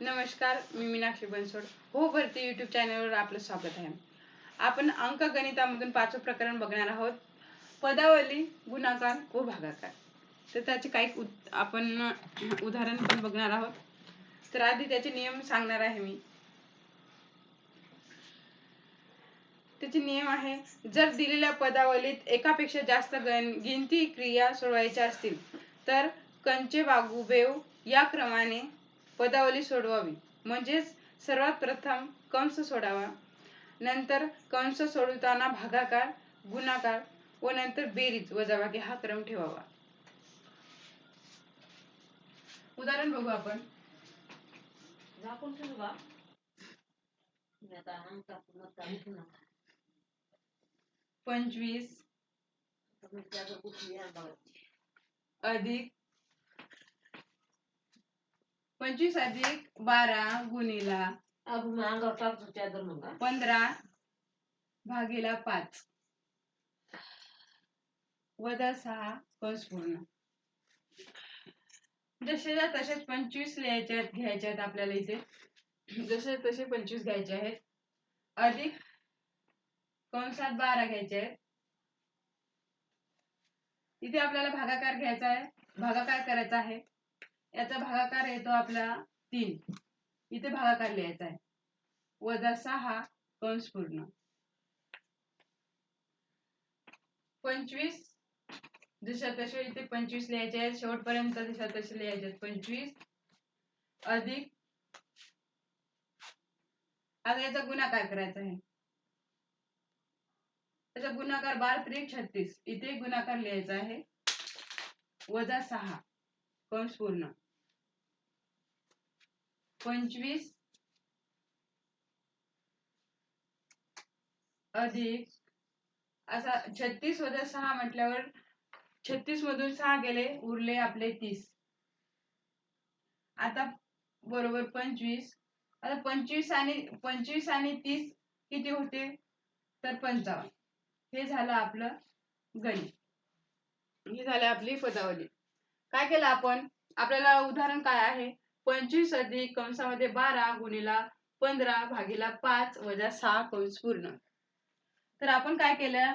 नमस्कार, मी मीनाक्षी बनसोड. हो भरती यूट्यूब चॅनलवर आपलं स्वागत आहे. आपण अंकगणितामधून 5वं प्रकरण बघणार आहोत. पदावली, गुणाकार व भागाकार. तर त्याचे काही आपण उदाहरण पण बघणार आहोत. तर आधी त्याचे नियम सांगणार आहे मी. त्याचे नियम आहे, जर दिलेल्या पदावलीत एकापेक्षा जास्त गिनती क्रिया सोडवायच्या असतील तर कंचे वागुबेव या क्रमाने पदावली सोडवावी. म्हणजेच सर्वात प्रथम कंस सोडावा, नंतर कंस सोडवताना भागाकार, गुणाकार व नंतर बेरीज वजाबाकी हा क्रम ठेवावा. उदाहरण बघू आपण. 25 अधिक 12 गुणिला 15 भागीला 5 वजा 6 कंस पूर्ण. जसे तसेच 25 घ्यायच्यात आपल्याला इथे. जसे तसे 25 घ्यायचे आहेत. अधिक कंसात 12 घ्यायचे आहेत. इथे आपल्याला भागाकार घ्यायचा आहे, भागाकार करायचा आहे. याचा भागाकार येतो आपला 3. इथे भागाकार लिहायचा आहे. वजा 6 कंस पूर्ण. 25 जशा तसे इथे 25 लिहायचे आहेत. शेवटपर्यंत जशा तसे लिहायचे आहेत. 25 अधिक, आता याचा गुणाकार करायचा आहे. त्याचा गुणाकार 12 त्रिक 36. इथे गुणाकार लिहायचा आहे. वजा 6 कंस पूर्ण. 25 अधिक, असा 36 वजा 6 म्हटल्यावर 36 मधून 6 गेले, उरले आपले 30. आता बरोबर 25. आता 25 आणि 30 किती होते तर 55. हे झालं आपलं गणित. ही झाली आपली पदावली. काय केलं आपण? आपल्याला उदाहरण काय आहे? 25 अधिक कंसामध्ये 12 गुणिला 15 भागीला 5 वजा 6 कंस पूर्ण. तर आपण काय केलं?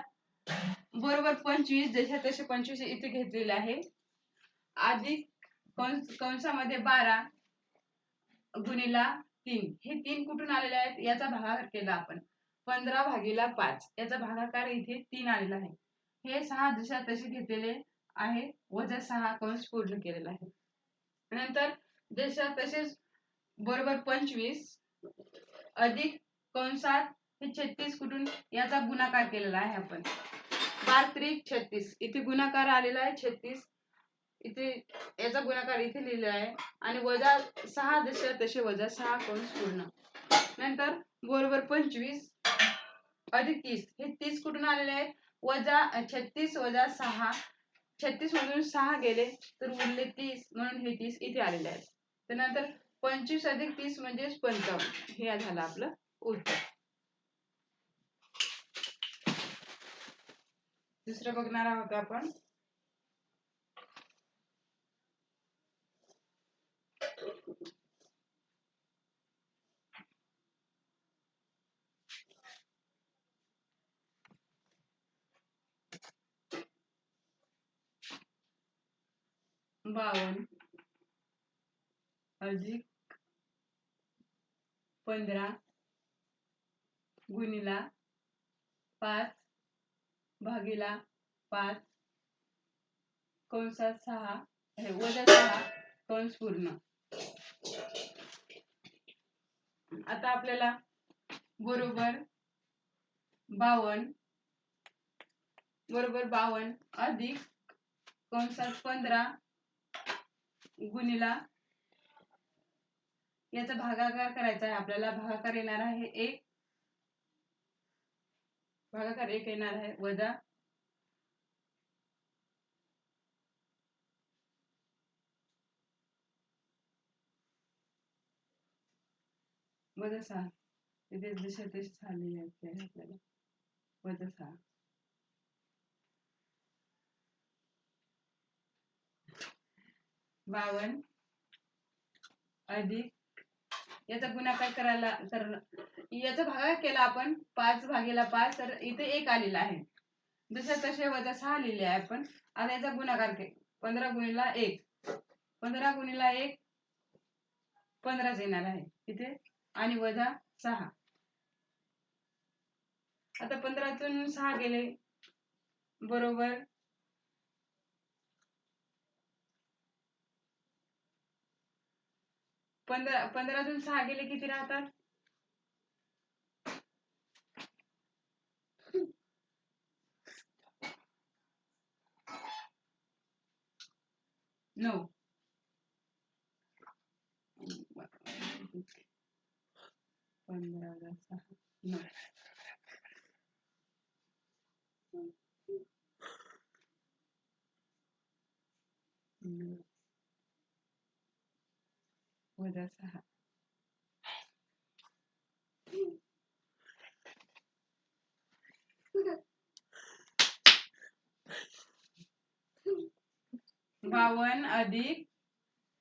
बरोबर 25 जसे तसे 25 इथे घेतलेले आहे. अधिक कंसामध्ये 12 गुणिला 3. हे 3 कुठून आलेले आहेत? याचा भागाकार केला आपण. 15 भागीला 5 याचा भागाकार इथे 3 आलेला आहे. हे 6 जशा तसे घेतलेले आहे. वजा 6 कंस पूर्ण केलेला आहे. नंतर जशा तसेच बरोबर 25 अधिक कंसात हे 36 कुठून, याचा गुणाकार केलेला आहे आपण. 12 त्रिक 36. इथे गुणाकार आलेला आहे 36. इथे याचा गुणाकार इथे लिहिलेला आहे. आणि वजा 6 जसे तसे वजा 6 कंस पूर्ण. नंतर बरोबर 25 अधिक 30. हे 30 कुठून आलेले आहेत? वजा 36 वजा 6. 36 मधून 6 गेले तर उरले 30, म्हणून हे 30 इथे आलेले आहेत. त्यानंतर 25 अधिक 30 म्हणजे 55. हे झालं आपलं उत्तर. दुसरं बघणार आहोत आपण. बावन अधिक 15 गुणिला 5 भागीला 5 कंसात 6 वजा 6 कंस पूर्ण. आता आपल्याला बरोबर 52 अधिक कंसात 15 गुणिला, याचा भागाकार करायचा आहे आपल्याला. भागाकार येणार आहे 1. भागाकार 1 येणार आहे. वजा वजा 6. इथे जसे तसे झालेले आहेत आपल्याला. वजा 6 52 अधिक याचा गुणाकार करायला तर याचा भागाकार केला आपण 5/5 तर इथे 1 आलेला आहे. जसे तसे वजा 6 लिहिले आहे आपण. आता याचा गुणाकार 15 गुणिला 1 15 गुणिला 1 15 येणार आहे इथे आणि वजा 6. आता 15तून 6 गेले बरोबर 15तून 6 गेले किती राहतात 9. 15 6 9 वजा 6. बावन अधिक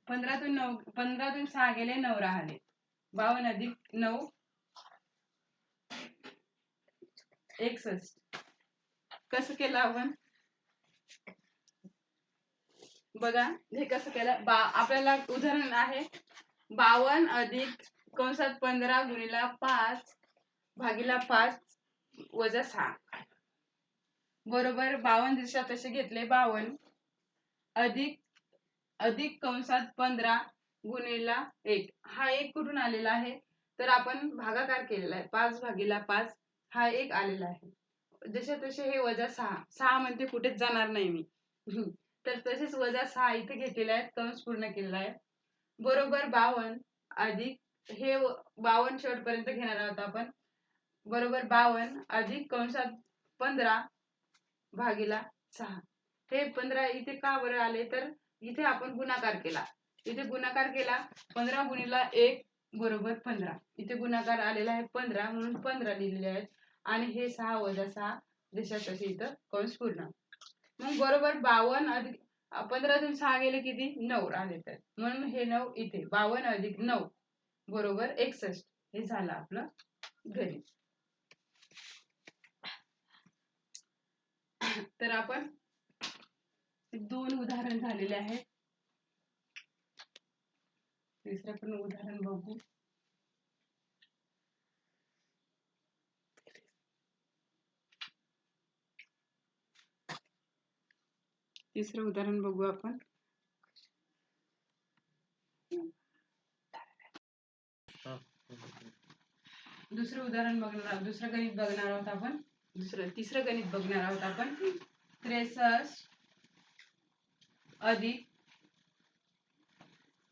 15तून 6 गेले 9 राहिले 52 अधिक 9 61. कसं केलं आपण बघा हे कसं केलं आपल्याला उदाहरण आहे 52 अधिक कंसात 15 गुणिला 5 भागीला 5 वजा 6 बरोबर 52 दिशा तसे घेतले 52 अधिक कंसात 15 गुणिला 1 हा 1 कुठून आलेला आहे तर आपण भागाकार केलेला आहे 5/5 हा 1 आलेला आहे जसे तसे हे वजा 6 म्हणते कुठेच जाणार नाही मी तर तसेच वजा 6 इथे घेतलेले आहेत कंस पूर्ण केलेला आहे बरोबर 52 अधिक हे 52 शेवटपर्यंत घेणार आहोत आपण बरोबर 52 अधिक कंसात 15 भागीला 6 हे 15 इथे का बरं आले तर इथे आपण गुणाकार केला इथे गुणाकार केला 15 गुणिला 1 बरोबर 15 इथे गुणाकार आलेला आहे 15 म्हणून 15 लिहिलेले आहेत आणि हे 6 वजा 6 जशा तसे इथं कंस पूर्ण मग बरोबर 52 अधिक 15तून 6 गेले किती 9 आले तर म्हणून हे 9 इथे 52 अधिक 9 बरोबर 61 हे झालं आपलं गणित तर आपण 2 उदाहरण झालेले आहेत तिसरं पण उदाहरण बघू तिसरं उदाहरण बघू आपण दुसरं उदाहरण बघणार आहोत दुसरं गणित बघणार आहोत आपण तिसरं गणित बघणार आहोत आपण 63 अधिक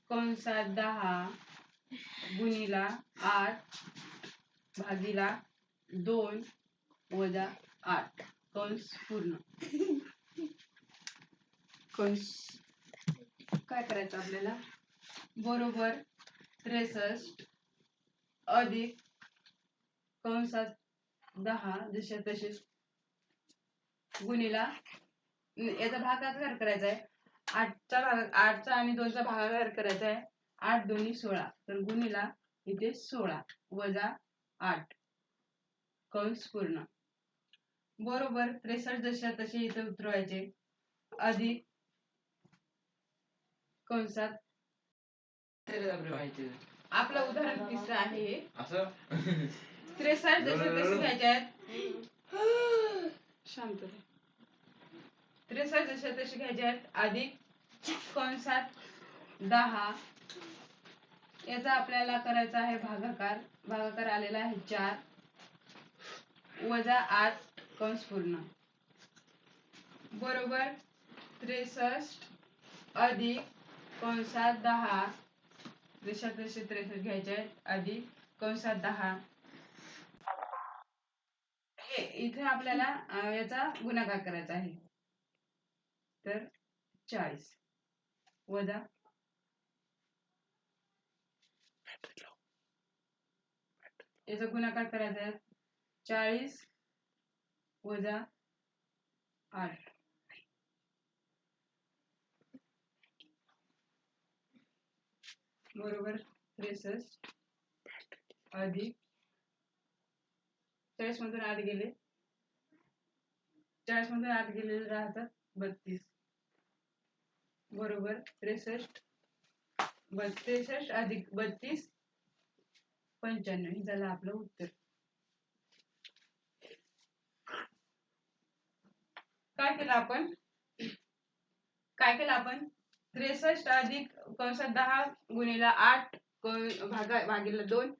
कंसात 10 गुणिला 8 भागीला 2 वजा 8 कंस पूर्ण कंस काय करायचं आपल्याला बरोबर 63 अधिक कंसात 10 जसे तसेच गुणिला याचा भागाकार करायचा आहे 8चा आणि 2चा भागाकार करायचा आहे 8 दोन्ही 16 तर गुणिला इथे 16 वजा 8 कंस पूर्ण बरोबर 63 जशा तसे इथे उतरवायचे अधिक कंसात आपलं उदाहरण तिसरं आहे हे 63 जसे तसे घ्यायचे आहेत शांत 63 जसे तसे घ्यायचे आहेत अधिक कंसात 10 याचा आपल्याला करायचा आहे भागाकार आलेला आहे 4 वजा 8 कंस पूर्ण बरोबर 63 अधिक कंसात 10 जशा तसे 63 घ्यायचे आहेत अधिक कंसात 10 हे इथे आपल्याला याचा गुणाकार करायचा आहे तर 40 वजा याचा गुणाकार करायचा आहे 40 वजा 8 बरोबर 63 अधिक 40 मधून 8 गेले, 40 मधून 8 गेलेले राहतात 32 बरोबर 63 अधिक 32 95 हे झालं आपलं उत्तर. काय केलं आपण 63 अधिक कंसात 10 गुणिले 8 भागिले 2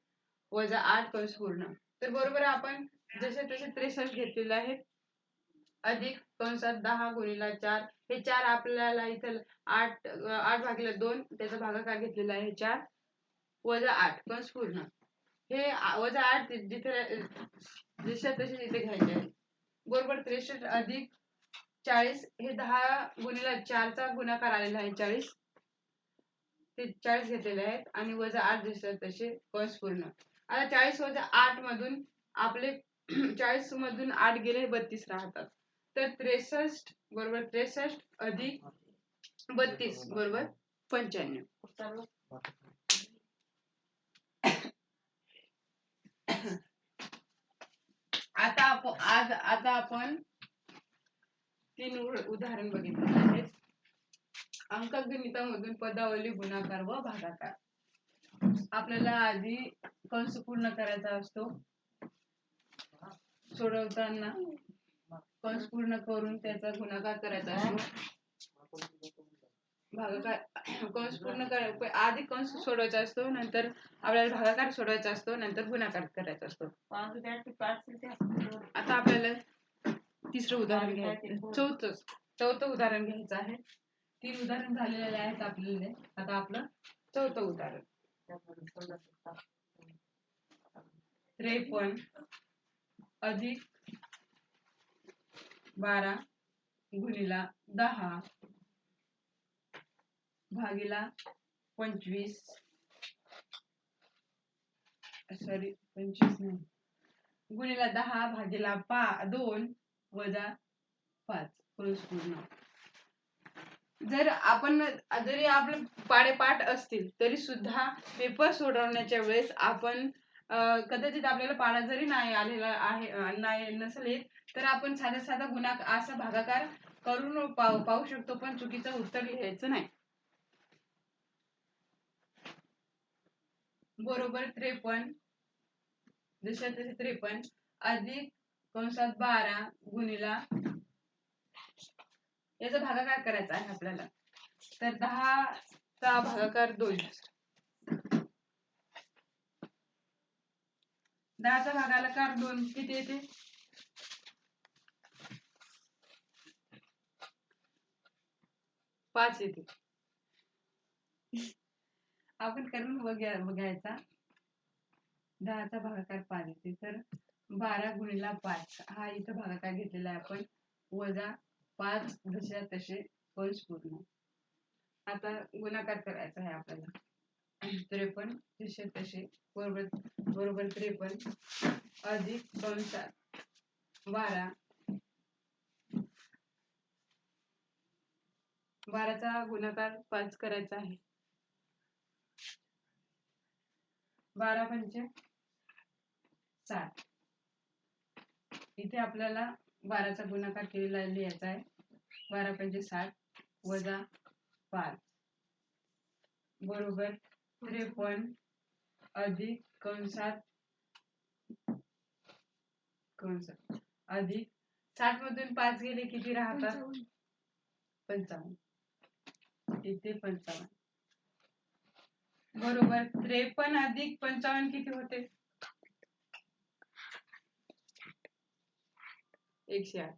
वजा 8 कंस पूर्ण. तर बरोबर आपण जसे तसे 63 घेतलेले आहेत अधिक कंसात 10 गुणिले 4 हे 4 आपल्याला इथं 8 भागिले 2 त्याचा भागाकार घेतलेला आहे 4 वजा 8 कंस पूर्ण. हे वजा 8 जिथे जसे तसे इथे घ्यायचे आहे. बरोबर 63 अधिक 40 हे 10 गुणिले 4 चा गुणाकार आलेला आहे 40 ते 40 घेतलेले आहेत आणि वजा 8 जसे तसे कंस पूर्ण. आता 40 वजा 8 मधून आपले 40 मधून 8 गेले 32 राहतात. तर 63 बरोबर 63 अधिक 32 बरोबर 95. आता आपण 3 उदाहरण बघितले आहेत. अंकगणितामधून पदावली गुणाकार व भागाकार. आपल्याला आधी कंस पूर्ण करायचा असतो. सोडवताना कंस पूर्ण करून त्याचा गुणाकार करायचा असतो. भागाकार कंस पूर्ण आधी कंस सोडवायचा असतो, नंतर आपल्याला भागाकार सोडवायचा असतो, नंतर गुणाकार करायचा असतो. आता आपल्याला तिसरं उदाहरण घ्यायचं, चौथं उदाहरण घ्यायचं आहे. 3 उदाहरण झालेले आहेत आपल्याला. आता आपलं चौथं उदाहरण 53 अधिक 12 गुणिले 10 भागिले 25 गुणिले 10 भागिले 2 वजा 5 कंस पूर्ण. जरी आपले पाढेपाठ असतील तरी सुद्धा पेपर सोडवण्याच्या वेळेस आपण कदाचित आपल्याला पाढा जरी नाही आलेला आहे नसेल तर आपण साधा गुणाकार असा भागाकार करून पाहू शकतो, पण चुकीचं उत्तर लिहायचं नाही. बरोबर 53 जसे तसे 53 अधिक कंसात 12 गुणिले याचा भागाकार करायचा आहे आपल्याला. तर 10 चा भागाकार 2 10 चा भागाकार 2 किती येते? 5 येते. आपण करून बघायचा. 10 चा भागाकार 5 येते. तर 12 गुणिले 5 हा इथं भागाकार घेतलेला आहे आपण वजा 5 जसे तसे कंस पूर्ण. आता गुणाकार करायचा आहे आपल्याला. 53 जसे तसे बरोबर 53 अधिक कंसात 12 चा गुणाकार 5 करायचा आहे. 12 पंचे 60. इथे आपल्याला 12 चा गुणाकार केलेला लिहायचा आहे. 12 पंचे 60 वजा 5 बरोबर 53 अधिक कंसात अधिक 60 मधून 5 गेले किती राहतात? 55. इथे 55 बरोबर 53 अधिक 55 किती होते? 108.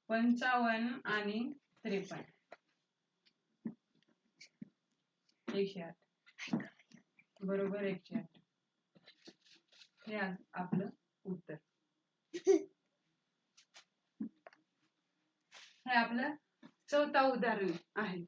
55 आणि 53 108 बरोबर 108 हे आपलं उत्तर. हे आपलं चौथा उदाहरण आहे.